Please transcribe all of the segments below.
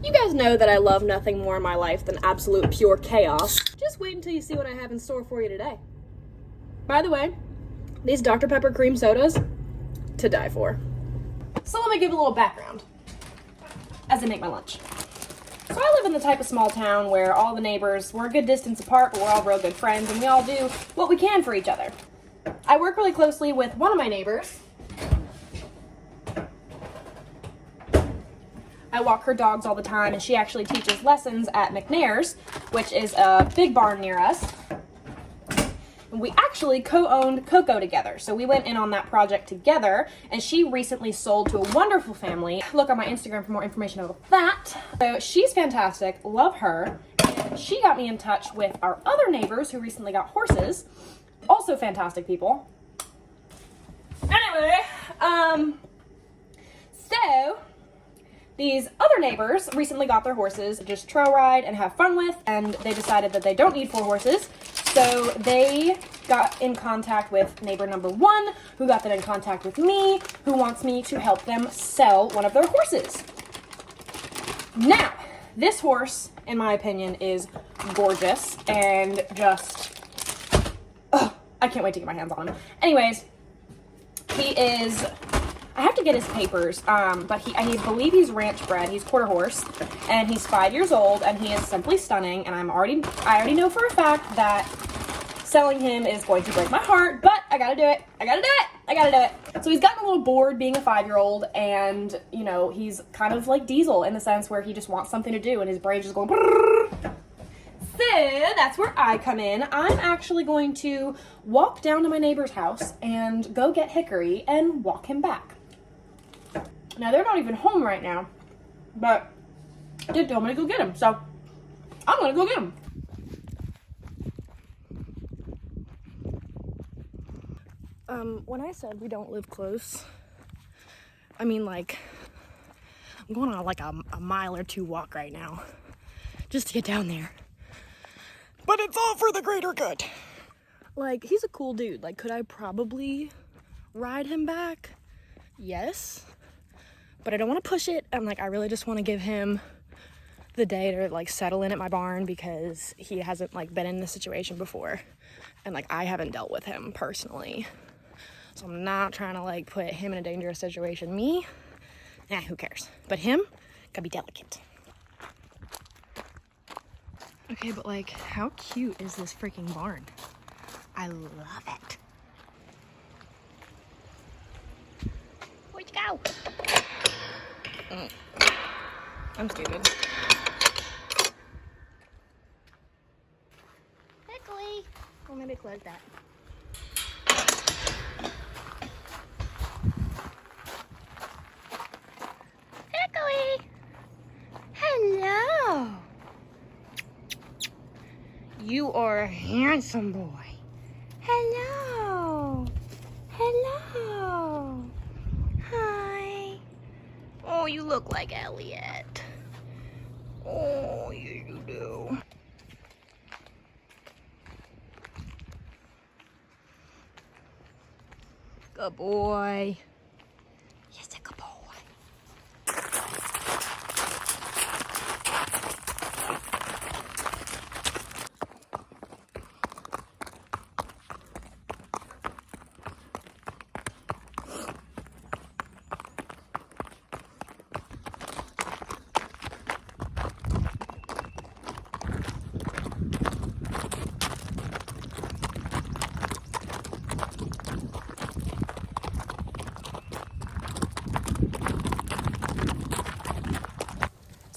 You guys know that I love nothing more in my life than absolute pure chaos. Just wait until you see what I have in store for you today. By the way, these Dr. Pepper cream sodas, to die for. So let me give a little background as I make my lunch. So I live in the type of small town where all the neighbors, we're a good distance apart, but we're all real good friends, and we all do what we can for each other. I work really closely with one of my neighbors. I walk her dogs all the time, and she actually teaches lessons at McNair's, which is a big barn near us. And we actually co-owned Coco together, so we went in on that project together, and she recently sold to a wonderful family. Look on my Instagram for more information about that. So she's fantastic, love her. And she got me in touch with our other neighbors who recently got horses, also fantastic people. Anyway, so these other neighbors recently got their horses to just trail ride and have fun with, and they decided that they don't need 4 horses. So they got in contact with neighbor number 1, who got them in contact with me, who wants me to help them sell one of their horses. Now, this horse, in my opinion, is gorgeous and just, I can't wait to get my hands on him. Anyways, he is, I have to get his papers, but I believe he's ranch bred. He's quarter horse, and he's 5 years old, and he is simply stunning. And I already know for a fact that selling him is going to break my heart, but I gotta do it. I gotta do it. So he's gotten a little bored being a 5-year-old, and you know, he's kind of like Diesel in the sense where he just wants something to do, and his brain's just going. So that's where I come in. I'm actually going to walk down to my neighbor's house and go get Hickory and walk him back. Now, they're not even home right now, but they told me to go get him, so I'm gonna go get him. When I said we don't live close, I mean, like, I'm going on like a mile or 2 walk right now just to get down there. But it's all for the greater good. Like, he's a cool dude. Like, could I probably ride him back? Yes. But I don't want to push it. I'm like, I really just want to give him the day to like settle in at my barn, because he hasn't like been in this situation before. And like, I haven't dealt with him personally. So I'm not trying to like put him in a dangerous situation. Me, who cares? But him, gotta be delicate. Okay, but like, how cute is this freaking barn? I love it. Where'd you go? I'm stupid. Hickory. Well, maybe close that. Hickory! Hello! You are a handsome boy. Hello! Hello! Hi! Oh, you look like Elliot. Oh, yeah, you do. Good boy. Yes, a good boy.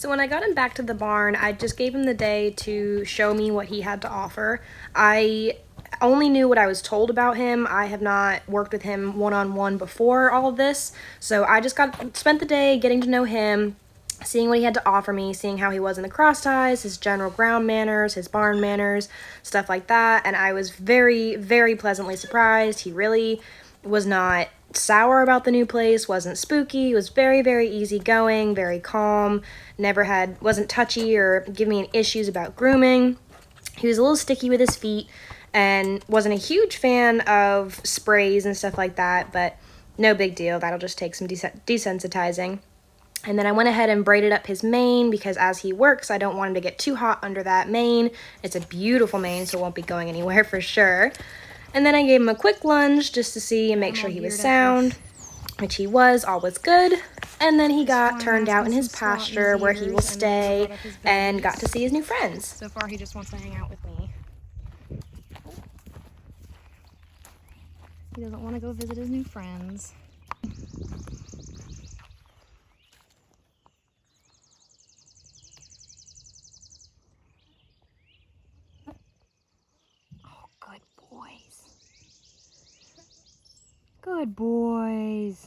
So when I got him back to the barn, I just gave him the day to show me what he had to offer. I only knew what I was told about him. I have not worked with him one-on-one before all of this. So I just spent the day getting to know him, seeing what he had to offer me, seeing how he was in the cross ties, his general ground manners, his barn manners, stuff like that. And I was very, very pleasantly surprised. He really was not sour about the new place, wasn't spooky, was very, very easygoing, very calm, wasn't touchy or giving me issues about grooming. He was a little sticky with his feet and wasn't a huge fan of sprays and stuff like that, but no big deal. That'll just take some desensitizing. And then I went ahead and braided up his mane because as he works, I don't want him to get too hot under that mane. It's a beautiful mane, so it won't be going anywhere for sure. And then I gave him a quick lunge just to see and make sure he was sound, which he was, all was good. And then he got turned out in his pasture where he will stay and got to see his new friends. So far, he just wants to hang out with me. He doesn't want to go visit his new friends. Oh, good boys. Good boys.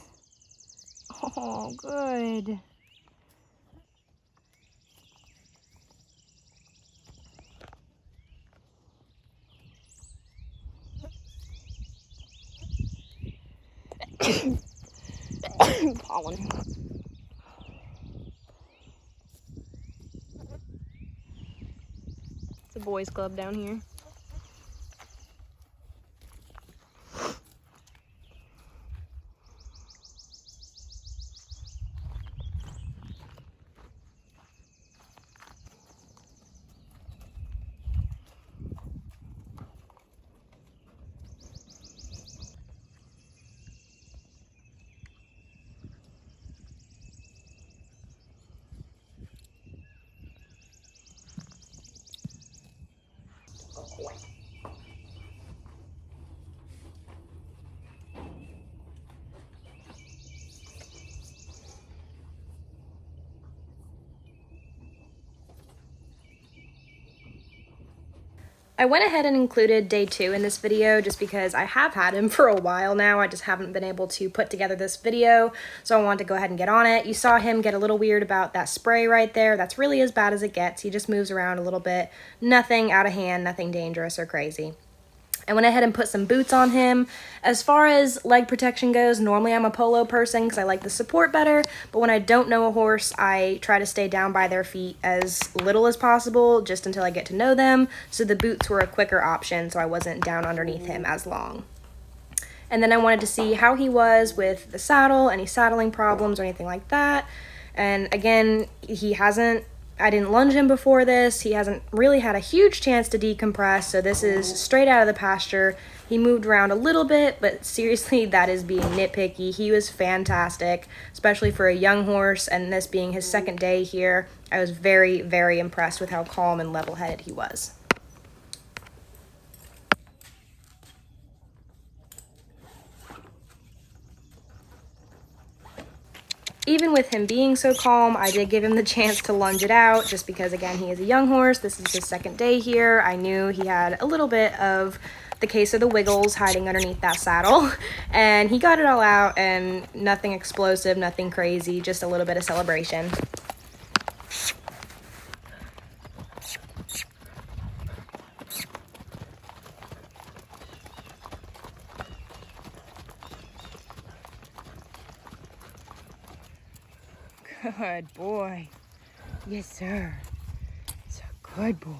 Oh, good. Pollen. It's a boys' club down here. I went ahead and included day 2 in this video just because I have had him for a while now. I just haven't been able to put together this video, so I wanted to go ahead and get on it. You saw him get a little weird about that spray right there. That's really as bad as it gets. He just moves around a little bit. Nothing out of hand, nothing dangerous or crazy. I went ahead and put some boots on him. As far as leg protection goes, normally I'm a polo person because I like the support better, but when I don't know a horse, I try to stay down by their feet as little as possible just until I get to know them, so the boots were a quicker option so I wasn't down underneath him as long. And then I wanted to see how he was with the saddle, any saddling problems or anything like that. And again, I didn't lunge him before this. He hasn't really had a huge chance to decompress, so this is straight out of the pasture. He moved around a little bit, but seriously, that is being nitpicky. He was fantastic, especially for a young horse, and this being his second day here. I was very, very impressed with how calm and level-headed he was. Even with him being so calm, I did give him the chance to lunge it out just because, again, he is a young horse. This is his second day here. I knew he had a little bit of the case of the wiggles hiding underneath that saddle, and he got it all out, and nothing explosive, nothing crazy, just a little bit of celebration. Good boy. Yes, sir. It's a good boy.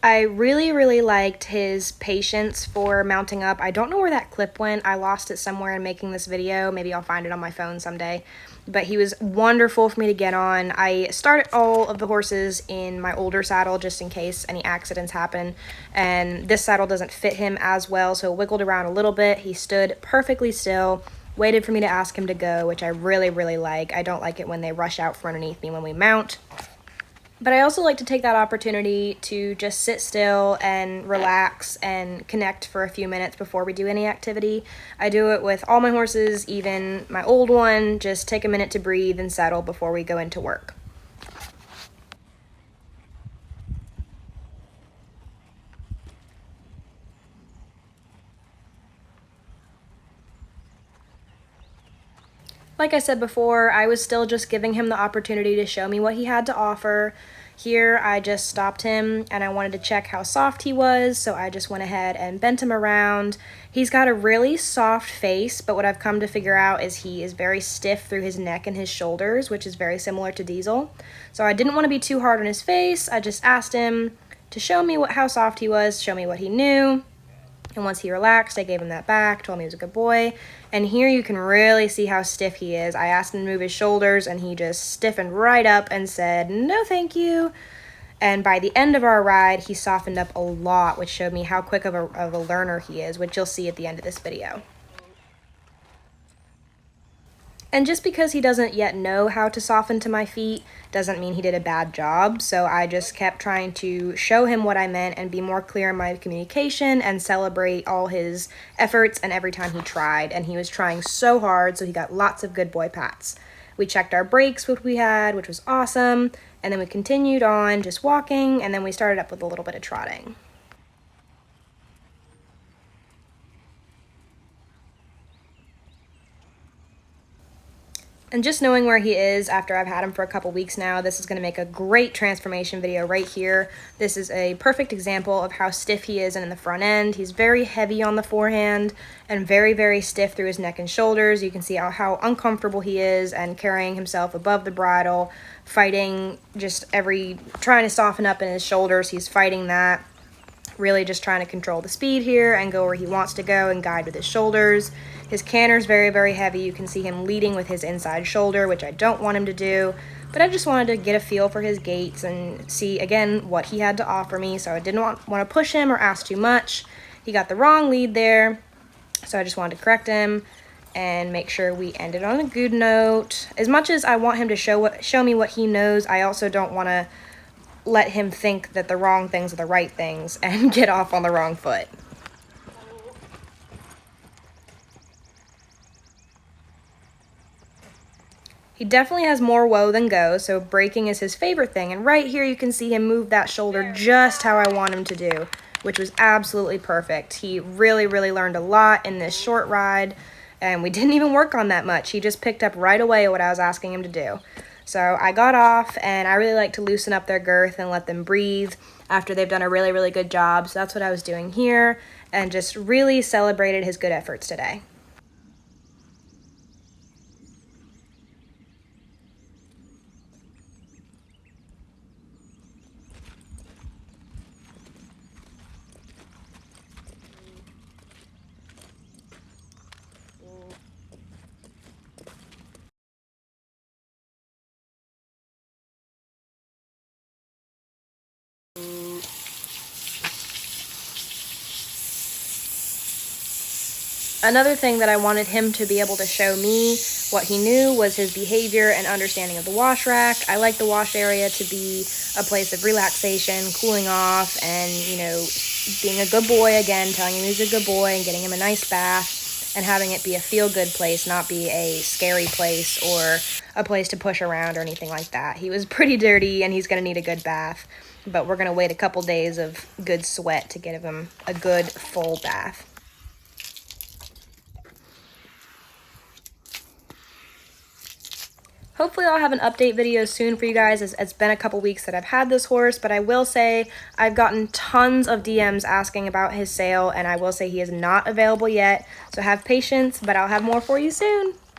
I really, really liked his patience for mounting up. I don't know where that clip went. I lost it somewhere in making this video. Maybe I'll find it on my phone someday. But he was wonderful for me to get on. I started all of the horses in my older saddle just in case any accidents happen. And this saddle doesn't fit him as well, so it wiggled around a little bit. He stood perfectly still, waited for me to ask him to go, which I really, really like. I don't like it when they rush out from underneath me when we mount. But I also like to take that opportunity to just sit still and relax and connect for a few minutes before we do any activity. I do it with all my horses, even my old one, just take a minute to breathe and settle before we go into work. Like I said before, I was still just giving him the opportunity to show me what he had to offer. Here, I just stopped him and I wanted to check how soft he was, so I just went ahead and bent him around. He's got a really soft face, but what I've come to figure out is he is very stiff through his neck and his shoulders, which is very similar to Diesel. So I didn't want to be too hard on his face. I just asked him, to show me how soft he was, show me what he knew. And once he relaxed, I gave him that back, told me he was a good boy. And here you can really see how stiff he is. I asked him to move his shoulders, and he just stiffened right up and said, no thank you. And by the end of our ride, he softened up a lot, which showed me how quick of a learner he is, which you'll see at the end of this video. And just because he doesn't yet know how to soften to my feet doesn't mean he did a bad job. So I just kept trying to show him what I meant and be more clear in my communication and celebrate all his efforts and every time he tried. And he was trying so hard, so he got lots of good boy pats. We checked our brakes, what we had, which was awesome. And then we continued on just walking, and then we started up with a little bit of trotting. And just knowing where he is after I've had him for a couple weeks now, this is going to make a great transformation video right here. This is a perfect example of how stiff he is in the front end. He's very heavy on the forehand and very, very stiff through his neck and shoulders. You can see how uncomfortable he is and carrying himself above the bridle, fighting trying to soften up in his shoulders. He's fighting that. Really just trying to control the speed here and go where he wants to go and guide with his shoulders. His canter's very, very heavy. You can see him leading with his inside shoulder, which I don't want him to do. But I just wanted to get a feel for his gaits and see, again, what he had to offer me. So I didn't want to push him or ask too much. He got the wrong lead there, so I just wanted to correct him and make sure we ended on a good note. As much as I want him to show me what he knows, I also don't want to let him think that the wrong things are the right things and get off on the wrong foot. He definitely has more woe than go, so braking is his favorite thing. And right here you can see him move that shoulder just how I want him to do, which was absolutely perfect. He really, really learned a lot in this short ride, and we didn't even work on that much. He just picked up right away what I was asking him to do. So I got off, and I really like to loosen up their girth and let them breathe after they've done a really, really good job. So that's what I was doing here, and just really celebrated his good efforts today. Another thing that I wanted him to be able to show me what he knew was his behavior and understanding of the wash rack. I like the wash area to be a place of relaxation, cooling off, and, being a good boy again, telling him he's a good boy and getting him a nice bath and having it be a feel-good place, not be a scary place or a place to push around or anything like that. He was pretty dirty and he's going to need a good bath, but we're going to wait a couple days of good sweat to give him a good full bath. Hopefully I'll have an update video soon for you guys. It's been a couple weeks that I've had this horse, but I will say I've gotten tons of DMs asking about his sale, and I will say he is not available yet, so have patience, but I'll have more for you soon.